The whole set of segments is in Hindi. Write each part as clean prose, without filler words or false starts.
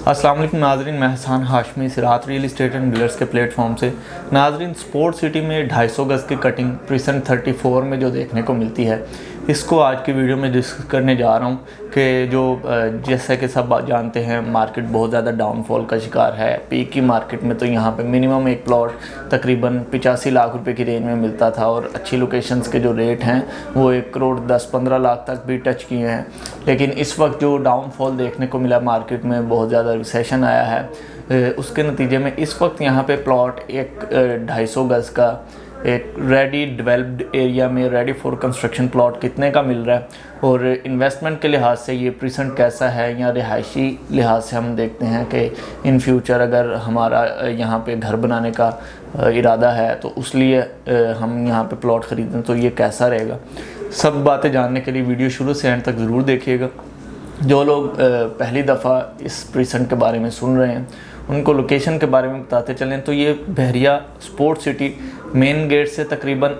अस्सलाम वालेकुम नाजरीन, मैं हसन हाशमी सिरात रियल इस्टेट एंड डीलर्स के प्लेटफॉर्म से। नाजरीन, स्पोर्ट सिटी में 250 गज़ की कटिंग प्रीसेंट 34 में जो देखने को मिलती है, इसको आज की वीडियो में डिस्कस करने जा रहा हूँ कि जो जैसे कि सब जानते हैं, मार्केट बहुत ज़्यादा डाउनफॉल का शिकार है। पीक की मार्केट में तो यहाँ पे मिनिमम एक प्लॉट तकरीबन 85 लाख रुपए की रेंज में मिलता था और अच्छी लोकेशंस के जो रेट हैं वो 1 करोड़ 10-15 लाख तक भी टच किए हैं। लेकिन इस वक्त जो डाउनफॉल देखने को मिला मार्केट में, बहुत ज़्यादा रिसेशन आया है, उसके नतीजे में इस वक्त यहाँ पे प्लॉट एक 250 गज़ का एक रेडी डेवलप्ड एरिया में रेडी फॉर कंस्ट्रक्शन प्लॉट कितने का मिल रहा है और इन्वेस्टमेंट के लिहाज से ये प्रीसेंट कैसा है या रिहायशी लिहाज से हम देखते हैं कि इन फ्यूचर अगर हमारा यहाँ पे घर बनाने का इरादा है तो उस लिए हम यहाँ पे प्लॉट ख़रीदें तो ये कैसा रहेगा। सब बातें जानने के लिए वीडियो शुरू से एंड तक ज़रूर देखिएगा। जो लोग पहली दफ़ा इस प्रीसेंट के बारे में सुन रहे हैं उनको लोकेशन के बारे में बताते चलें तो ये बहरिया स्पोर्ट सिटी मेन गेट से तकरीबन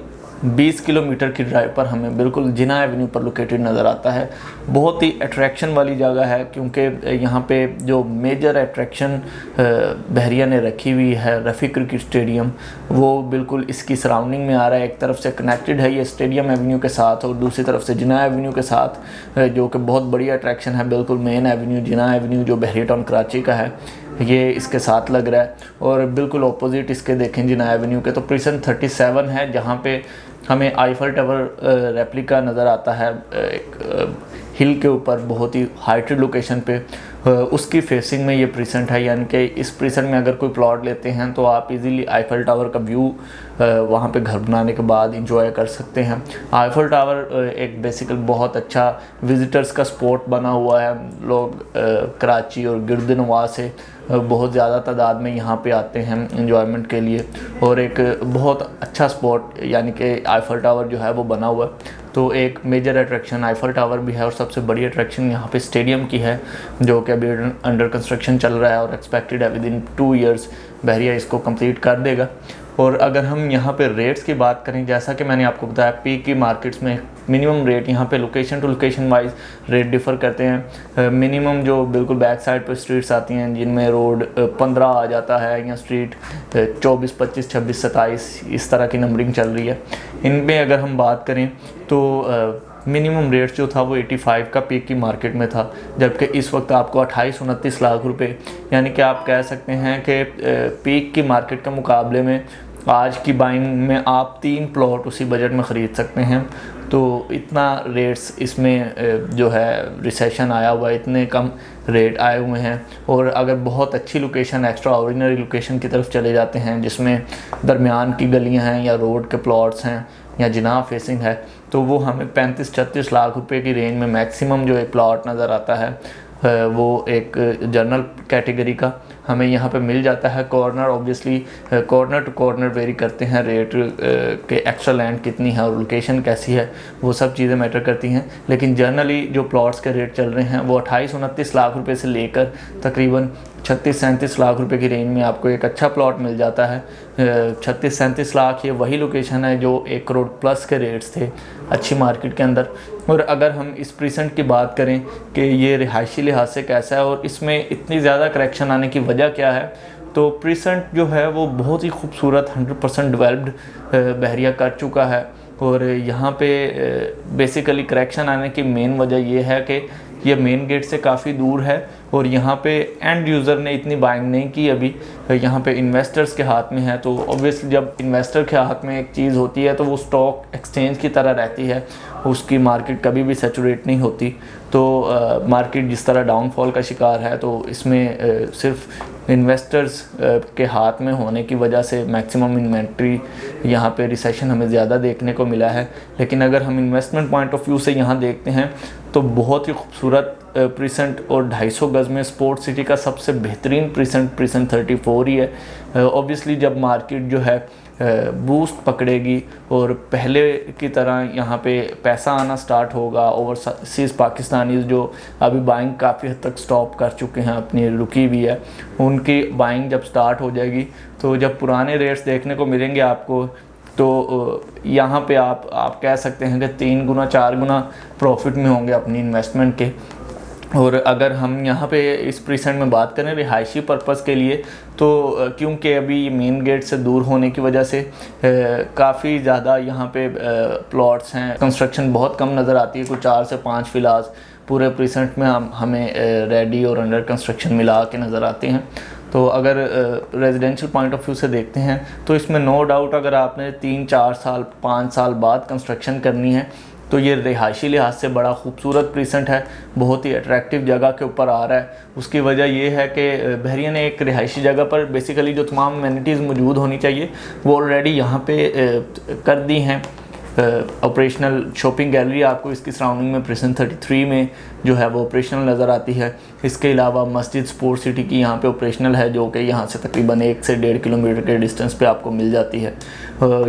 20 किलोमीटर की ड्राइव पर हमें बिल्कुल जिना एवेन्यू पर लोकेटेड नज़र आता है। बहुत ही अट्रैक्शन वाली जगह है क्योंकि यहाँ पे जो मेजर अट्रैक्शन बहरिया ने रखी हुई है, रफ़ी क्रिकेट स्टेडियम, वो बिल्कुल इसकी सराउंडिंग में आ रहा है। एक तरफ से कनेक्टेड है ये स्टेडियम एवेन्यू के साथ और दूसरी तरफ से जिना एवेन्यू के साथ, जो कि बहुत बड़ी अट्रैक्शन है। बिल्कुल मेन एवेन्यू जिना एवेन्यू जो बहरिया टाउन कराची का है, ये इसके साथ लग रहा है और बिल्कुल ऑपोजिट इसके देखें जिना एवेन्यू के तो प्रीसेंट 37 है, जहाँ पे हमें आईफल टावर रेप्लिका नज़र आता है एक हिल के ऊपर, बहुत ही हाइटेड लोकेशन पे। उसकी फेसिंग में ये प्रीसेंट है, यानी कि इस प्रीसेंट में अगर कोई प्लॉट लेते हैं तो आप इजीली आईफल टावर का व्यू वहाँ पे घर बनाने के बाद इंजॉय कर सकते हैं। आईफल टावर एक बेसिकल बहुत अच्छा विज़िटर्स का स्पॉट बना हुआ है। लोग कराची और गिरदनवा से बहुत ज़्यादा तादाद में यहाँ पे आते हैं एंजॉयमेंट के लिए और एक बहुत अच्छा स्पॉट यानी कि आईफल टावर जो है वो बना हुआ है। तो एक मेजर अट्रैक्शन आईफल टावर भी है और सबसे बड़ी अट्रैक्शन यहाँ पे स्टेडियम की है, जो कि अभी अंडर कंस्ट्रक्शन चल रहा है और एक्सपेक्टेड है विद इन 2 ईयर्स बहरिया इसको कंप्लीट कर देगा। और अगर हम यहाँ पे रेट्स की बात करें, जैसा कि मैंने आपको बताया, पीक की मार्केट्स में मिनिमम रेट यहाँ पे location to location wise rate differ करते हैं। मिनिमम जो बिल्कुल बैक साइड पर स्ट्रीट्स आती हैं जिनमें रोड 15 आ जाता है या स्ट्रीट 24, 25, 26, 27 इस तरह की नंबरिंग चल रही है। इनमें अगर हम बात करें तो मिनिमम रेट जो था वो 85 का पीक की मार्केट में था, जबकि इस वक्त आपको 28-29 लाख रुपए, यानी कि आप कह सकते हैं कि पीक की मार्केट के मुकाबले में आज की बाइंग में आप 3 प्लॉट उसी बजट में ख़रीद सकते हैं। तो इतना रेट्स इसमें जो है रिसेशन आया हुआ है, इतने कम रेट आए हुए हैं। और अगर बहुत अच्छी लोकेशन, एक्स्ट्रा ऑर्डिनरी लोकेशन की तरफ चले जाते हैं जिसमें दरमियान की गलियां हैं या रोड के प्लॉट्स हैं या जिना फेसिंग है, तो वो हमें 35-36 लाख रुपए की रेंज में मैक्सिमम जो एक प्लॉट नज़र आता है वो एक जनरल कैटेगरी का हमें यहाँ पे मिल जाता है। Corner obviously corner to corner vary करते हैं रेट के, एक्स्ट्रा लैंड कितनी है और लोकेशन कैसी है, वो सब चीज़ें मैटर करती हैं। लेकिन जनरली जो प्लॉट्स के रेट चल रहे हैं वो 28-29 लाख रुपए से लेकर तकरीबन 36-37 लाख रुपए की रेंज में आपको एक अच्छा प्लॉट मिल जाता है। 36-37 लाख ये वही लोकेशन है जो 1 करोड़ प्लस के रेट्स थे अच्छी मार्केट के अंदर। और अगर हम इस प्रीसेंट की बात करें कि ये रिहायशी लिहाज से कैसा है और इसमें इतनी ज़्यादा करेक्शन आने की वजह क्या है, तो प्रीसेंट जो है वो बहुत ही खूबसूरत 100% डेवलप्ड बहरिया कर चुका है। और यहाँ पे बेसिकली करेक्शन आने की मेन वजह ये है कि ये मेन गेट से काफ़ी दूर है और यहाँ पे एंड यूज़र ने इतनी बाइंग नहीं की अभी, यहाँ पे इन्वेस्टर्स के हाथ में है। तो ऑब्वियसली जब इन्वेस्टर के हाथ में एक चीज़ होती है तो वो स्टॉक एक्सचेंज की तरह रहती है, उसकी मार्केट कभी भी सैचुरेट नहीं होती। तो मार्केट जिस तरह डाउनफॉल का शिकार है तो इसमें सिर्फ इन्वेस्टर्स के हाथ में होने की वजह से मैक्सिमम इन्वेंट्री यहाँ पे रिसेशन हमें ज़्यादा देखने को मिला है। लेकिन अगर हम इन्वेस्टमेंट पॉइंट ऑफ व्यू से यहाँ देखते हैं तो बहुत ही खूबसूरत प्रीसेंट और 250 गज़ में स्पोर्ट सिटी का सबसे बेहतरीन प्रीसेंट 34 ही है। ऑब्वियसली जब मार्केट जो है बूस्ट पकड़ेगी और पहले की तरह यहाँ पे पैसा आना स्टार्ट होगा, ओवरसीज़ पाकिस्तानीज़ जो अभी बाइंग काफ़ी हद तक स्टॉप कर चुके हैं, अपनी रुकी हुई है, उनकी बाइंग जब स्टार्ट हो जाएगी तो जब पुराने रेट्स देखने को मिलेंगे आपको तो यहाँ पे आप कह सकते हैं कि 3 गुना 4 गुना प्रॉफिट में होंगे अपनी इन्वेस्टमेंट के। और अगर हम यहाँ पे इस प्रीसेंट में बात करें रिहायशी पर्पज़ के लिए, तो क्योंकि अभी मेन गेट से दूर होने की वजह से काफ़ी ज़्यादा यहाँ पे प्लॉट्स हैं, कंस्ट्रक्शन बहुत कम नज़र आती है, कुछ 4 से 5 फिलहाल पूरे प्रीसेंट में हमें रेडी और अंडर कंस्ट्रक्शन मिला के नज़र आते हैं। तो अगर रेजिडेंशियल पॉइंट ऑफ व्यू से देखते हैं तो इसमें नो डाउट अगर आपने 3-4 साल 5 साल बाद कंस्ट्रक्शन करनी है तो ये रिहायशी लिहाज से बड़ा खूबसूरत प्रीसेंट है, बहुत ही अट्रैक्टिव जगह के ऊपर आ रहा है। उसकी वजह ये है कि बहरिया ने एक रिहायशी जगह पर बेसिकली जो तमाम अमेनिटीज़ मौजूद होनी चाहिए वो ऑलरेडी यहाँ पे कर दी हैं। ऑपरेशनल शॉपिंग गैलरी आपको इसकी सराउंडिंग में प्रीसेंट 33 में जो है वो ऑपरेशनल नज़र आती है। इसके अलावा मस्जिद स्पोर्ट सिटी की यहाँ पे ऑपरेशनल है, जो कि यहाँ से तकरीबन 1 से 1.5 किलोमीटर के डिस्टेंस पे आपको मिल जाती है।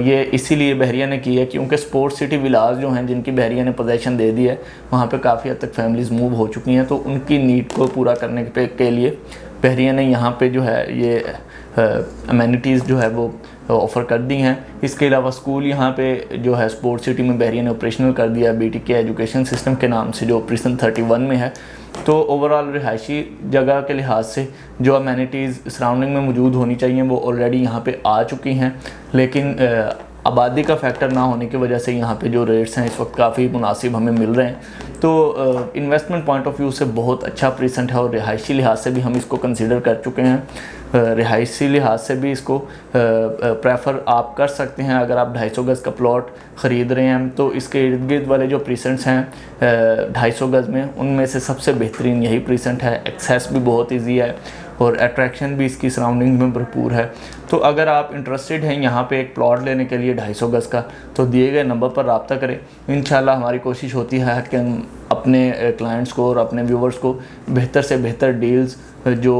ये इसीलिए बहरिया ने की है क्योंकि स्पोर्ट सिटी विलास जो हैं जिनकी बहरिया ने पोजेसन दे दी है, वहाँ पे काफ़ी हद तक फैमिलीज़ मूव हो चुकी हैं, तो उनकी नीड को पूरा करने के लिए बहरिया ने यहाँ पे जो है ये अमेनिटीज़ जो है वो ऑफ़र कर दी हैं। इसके अलावा स्कूल यहाँ पे जो है स्पोर्ट सिटी में बहरिया ने ऑपरेशनल कर दिया BTK एजुकेशन सिस्टम के नाम से, जो प्रीसेंट 31 में है। तो ओवरऑल रिहायशी जगह के लिहाज से जो अमेनिटीज़ सराउंडिंग में मौजूद होनी चाहिए वो ऑलरेडी यहाँ पे आ चुकी हैं, लेकिन आबादी का फैक्टर ना होने की वजह से यहाँ पे जो रेट्स हैं इस वक्त काफ़ी मुनासिब हमें मिल रहे हैं। तो इन्वेस्टमेंट पॉइंट ऑफ व्यू से बहुत अच्छा प्रीसेंट है और रिहायशी लिहाज से भी हम इसको कंसीडर कर चुके हैं। रिहायशी लिहाज से भी इसको प्रेफर आप कर सकते हैं। अगर आप 250 गज़ का प्लॉट ख़रीद रहे हैं तो इसके इर्द गिर्द वाले जो प्रीसेंट्स हैं 250 गज़ में, उनमें से सबसे बेहतरीन यही प्रीसेंट है। एक्सेस भी बहुत ईजी है और अट्रैक्शन भी इसकी सराउंडिंग में भरपूर है। तो अगर आप इंटरेस्टेड हैं यहाँ पे एक प्लॉट लेने के लिए 250 गज़ का, तो दिए गए नंबर पर रब्ता करें। इंशाल्लाह हमारी कोशिश होती है कि हम अपने क्लाइंट्स को और अपने व्यूवर्स को बेहतर से बेहतर डील्स जो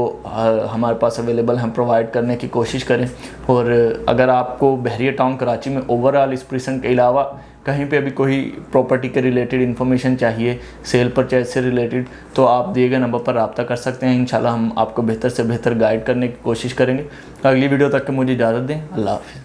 हमारे पास अवेलेबल हैं प्रोवाइड करने की कोशिश करें। और अगर आपको बहरिया टाउन कराची में ओवरऑल इस प्रीसेंट के अलावा कहीं पे भी कोई प्रॉपर्टी के रिलेटेड इन्फॉर्मेशन चाहिए, सेल परचेज से रिलेटेड, तो आप दिए गए नंबर पर रब्ता कर सकते हैं। इंशाल्लाह हम आपको बेहतर से बेहतर गाइड करने की कोशिश करेंगे। अगली वीडियो तक के मुझे इजाज़त दें। अल्लाह हाफ़िज़।